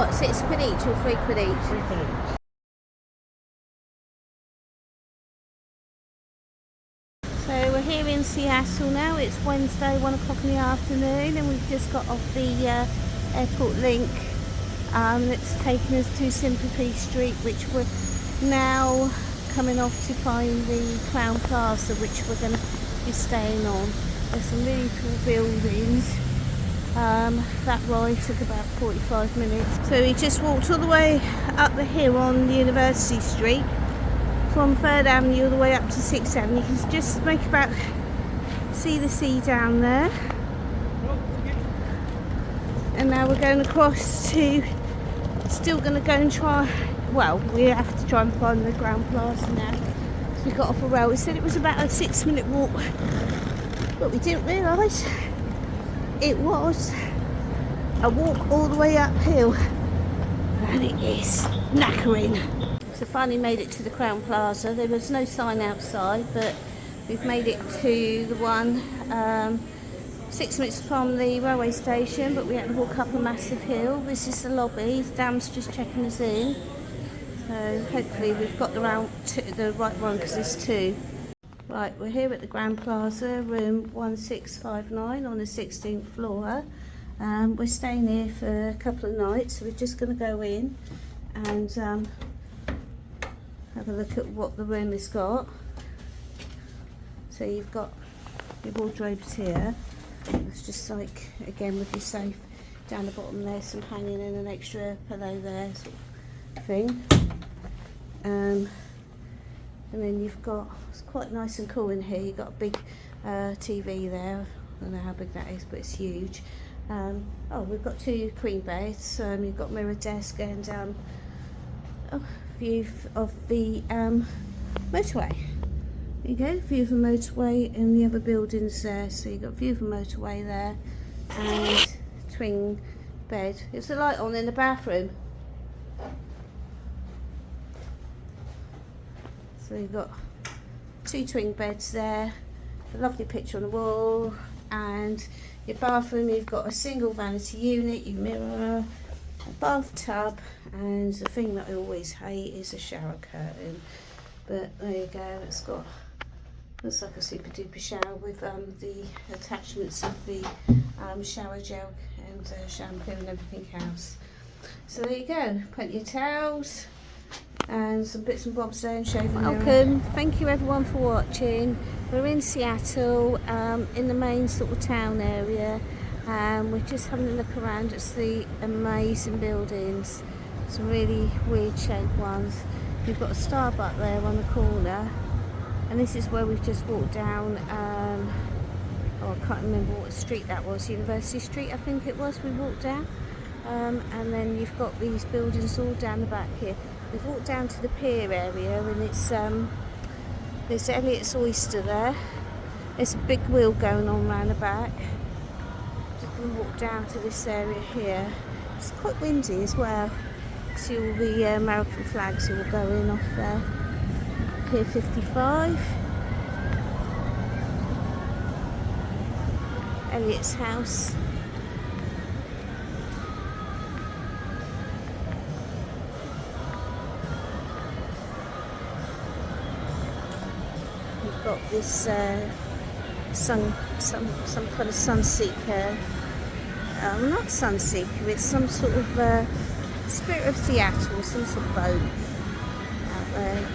What, 6 quid each or 3 quid each? 3 quid each. So we're here in Seattle now. It's Wednesday, 1 o'clock in the afternoon, and we've just got off the airport link that's taken us to Sympathy Street, which we're now coming off to find the Crown Plaza, which we're going to be staying on. There's some really cool buildings. That ride took about 45 minutes. So we just walked all the way up the hill on University Street, from 3rd Avenue all the way up to 6th Avenue. You can just make about see the sea down there. And now we're going across to, still going to go and try, well, we have to try and find the Ground Plaza now. So we got off a rail. We said it was about a 6-minute walk, but we didn't realise it was a walk all the way uphill, and it is knackering. So finally made it to the Crown Plaza. There was no sign outside, but we've made it to the one 6 minutes from the railway station, but we had to walk up a massive hill. This is the lobby. Dan's just checking us in. So hopefully we've got the right one, because there's 2. Right, we're here at the Grand Plaza, room 1659 on the 16th floor. We're staying here for a couple of nights, so we're just going to go in and have a look at what the room has got. So you've got your wardrobes here. It's just like, again, with your safe down the bottom there, some hanging in, an extra pillow there, sort of thing. And then you've got, it's quite nice and cool in here. You've got a big TV there. I don't know how big that is, but it's huge. Oh, we've got 2 queen beds. You've got mirror desk and view of the motorway. There you go, view of the motorway and the other buildings there. So you've got view of the motorway there and twin bed. Is the light on in the bathroom? So you've got 2 twin beds there, a lovely picture on the wall, and your bathroom, you've got a single vanity unit, your mirror, a bathtub, and the thing that I always hate is a shower curtain. But there you go, it's got, looks like a super duper shower with the attachments of the shower gel and shampoo and everything else. So there you go, plenty of towels and some bits and bobs there and shaving. Welcome, thank you everyone for watching. We're in Seattle, in the main sort of town area. We're just having a look around at the amazing buildings, some really weird shaped ones. We've got a Starbucks there on the corner, and this is where we've just walked down. Oh, I can't remember what street that was, University Street I think it was, we walked down. And then you've got these buildings all down the back here. We've walked down to the pier area, and it's there's Elliot's Oyster there. There's a big wheel going on round the back. Just going to walk down to this area here. It's quite windy as well. See all the American flags all going off there. Pier 55. Elliot's house. We've got this some kind of Sunseeker. Not Sunseeker. It's some sort of Spirit of Seattle, some sort of boat out there.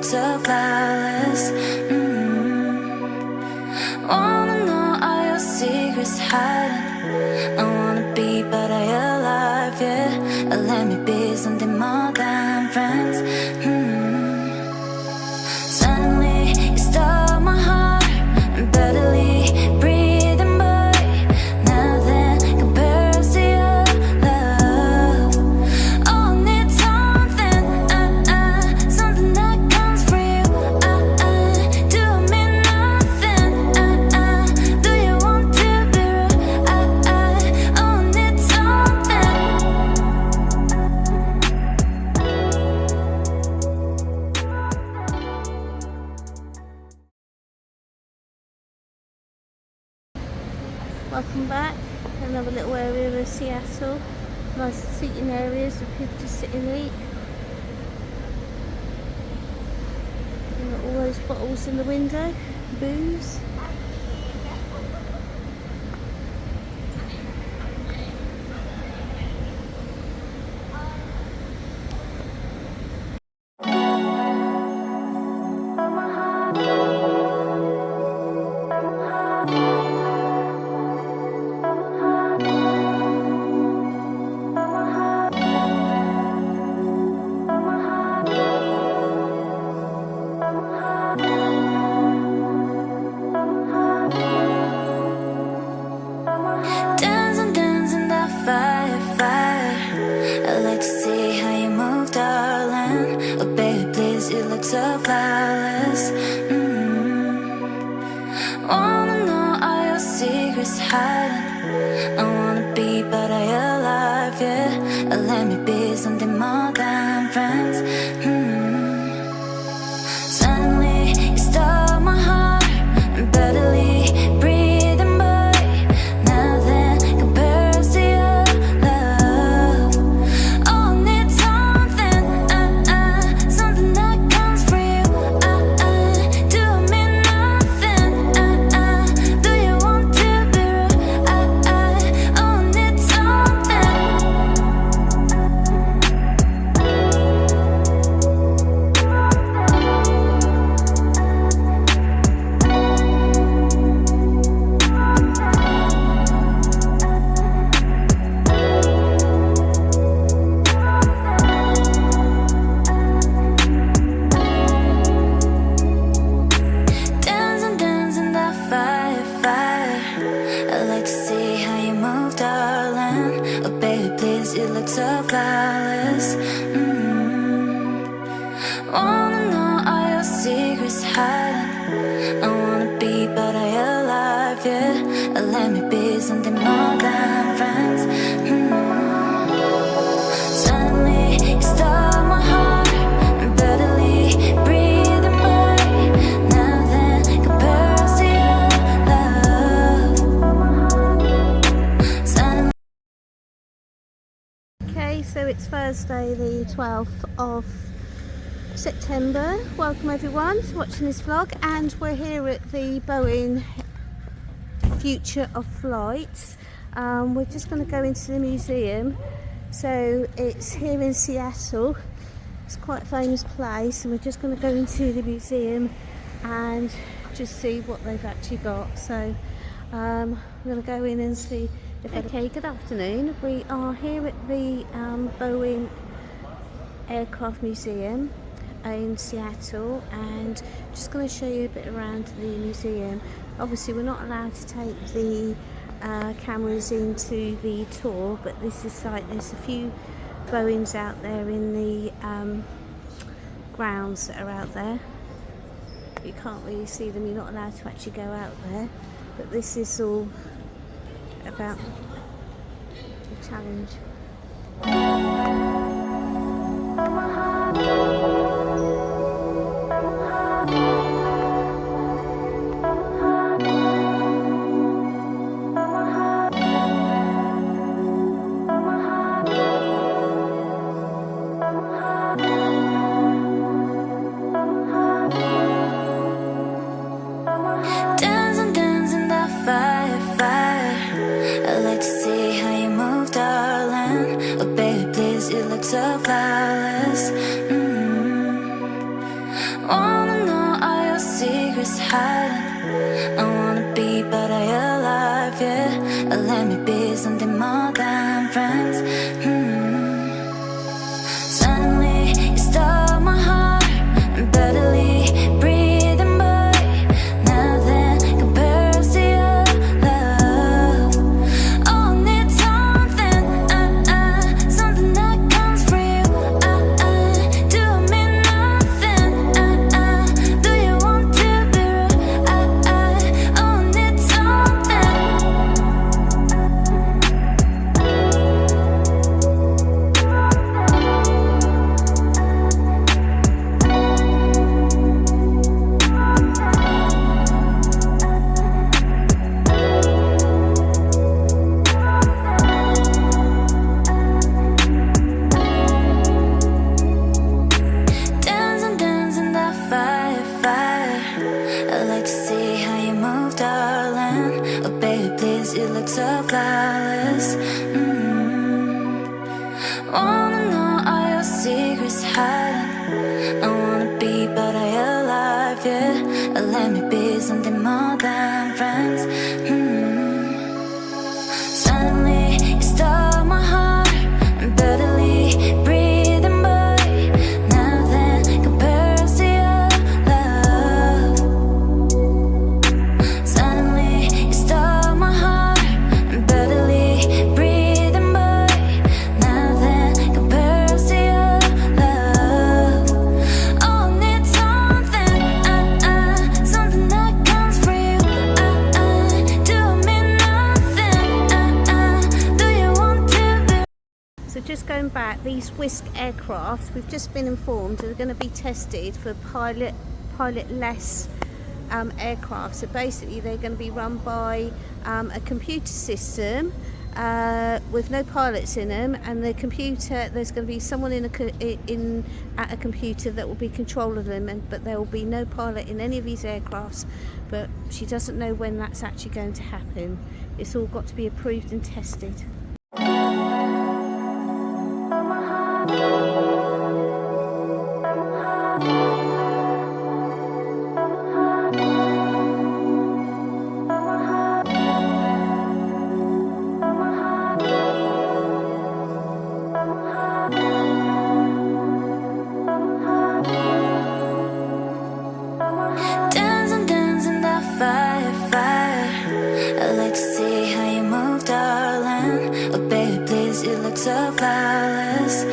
So flawless. Wanna know all your secrets hiding. I wanna be but I alive, yeah. Let me be something more than friends. Suddenly you stole my heart. I'm barely breathing, boy. Nothing compares to your love. Seattle. Nice seating areas for people to sit and eat. And all those bottles in the window, booze. So flawless. Wanna know all your secrets hiding. I wanna be, but I alive, yeah. Let me be something more than friends. Suddenly you stole my heart and barely breathing, boy. Nothing compares to your love. Oh, need something, something that comes from you. Do mean nothing. Do you want to be real? Oh, need something. Dancing that fire. I like to see how you move, darling. Oh, baby, please, you look so flawless. Wanna know all your secrets hiding. I wanna be, but I alive, yeah. Let me be something more than friends. Suddenly you stole my heart and barely breathing, boy. Nothing compares to your love. Suddenly. Okay, so it's Thursday the 12th of September. Welcome everyone to watching this vlog, and we're here at the Boeing Future of Flights. We're just going to go into the museum. So it's here in Seattle. It's quite a famous place, and we're just going to go into the museum and just see what they've actually got. So we're going to go in and see. Okay, good afternoon. We are here at the Boeing Aircraft Museum in Seattle, and just going to show you a bit around the museum. Obviously we're not allowed to take the cameras into the tour, but this is like, there's a few Boeings out there in the grounds that are out there. You can't really see them, you're not allowed to actually go out there, but this is all about the challenge. Dancing that fire. I like to see how you move, darling. Oh, baby, please, you look so flawless. Wanna know all your secrets hiding. I wanna be, but I alive, yeah. Let me be something more than friends. Suddenly you stole my heart and barely breathing, boy. Nothing compares to your love. Oh, need something, something that comes from you. Do mean nothing. Do you want to be real? Oh, need something. hiding. I wanna be, but I alive, yeah. Let me be something more than friends. Suddenly you stole my heart. I'm barely breathing, boy. Nothing compares to your love. Suddenly you stole my heart. I'm barely breathing, boy. Nothing compares to your love. Oh, need something, something that comes for you. Do me nothing. Do you want to be? So just going back, these Whisk aircraft, we've just been informed, are going to be tested for pilotless aircraft. So basically they're going to be run by a computer system with no pilots in them, and the computer, there's going to be someone at a computer that will be controlling them, but there will be no pilot in any of these aircrafts. But she doesn't know when that's actually going to happen. It's all got to be approved and tested. Dancing that fire. I like to see how you move, darling. Oh baby, please, you look so flawless.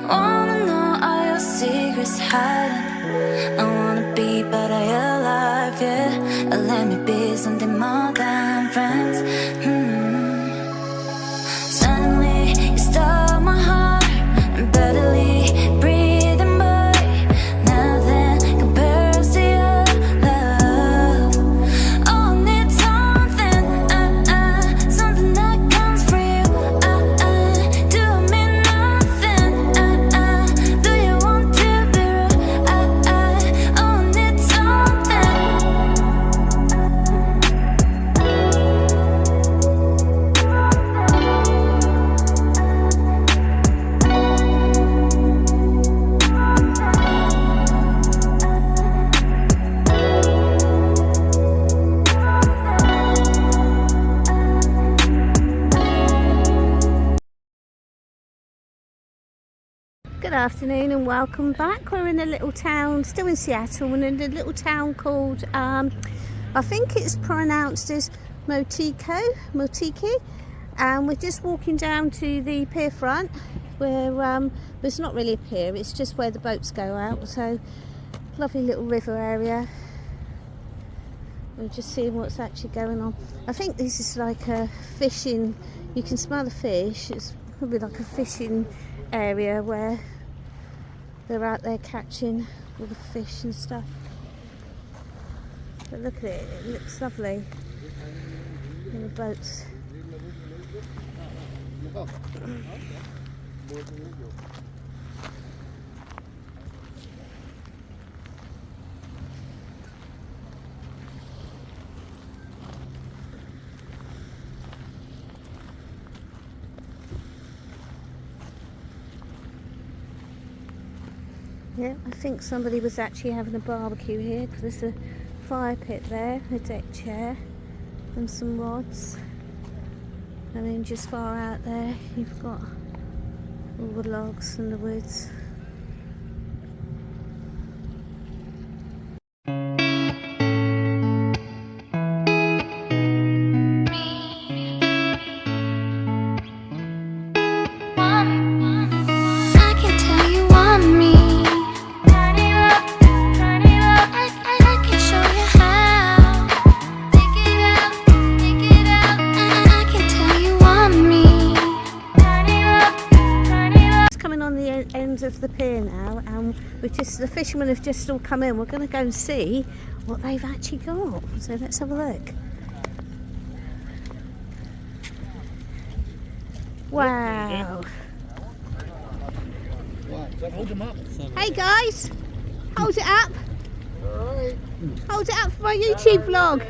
Wanna know all your secrets hiding. I wanna be, but I alive, yeah. Let me be something more than friends. Suddenly you stole my heart. I'm barely breathing, boy. Nothing compares to your love. Oh, need something, something that comes for you. Do me nothing. Do you want to be real? Oh, need something. Good afternoon and welcome back. We're in a little town, still in Seattle, and in a little town called, I think it's pronounced as Motiki, and we're just walking down to the pier front where it's not really a pier, it's just where the boats go out. So lovely little river area. We're just seeing what's actually going on. I think this is like a fishing, you can smell the fish, it's probably like a fishing area where they're out there catching all the fish and stuff. But look at it, it looks lovely in the boats. Yeah, I think somebody was actually having a barbecue here, because there's a fire pit there, a deck chair and some rods, and then just far out there you've got all the logs and the woods. Of the pier now, and the fishermen have just all come in. We're going to go and see what they've actually got, so let's have a look. Wow. Hold them up. Hey guys, hold it up. Hold it up for my YouTube vlog.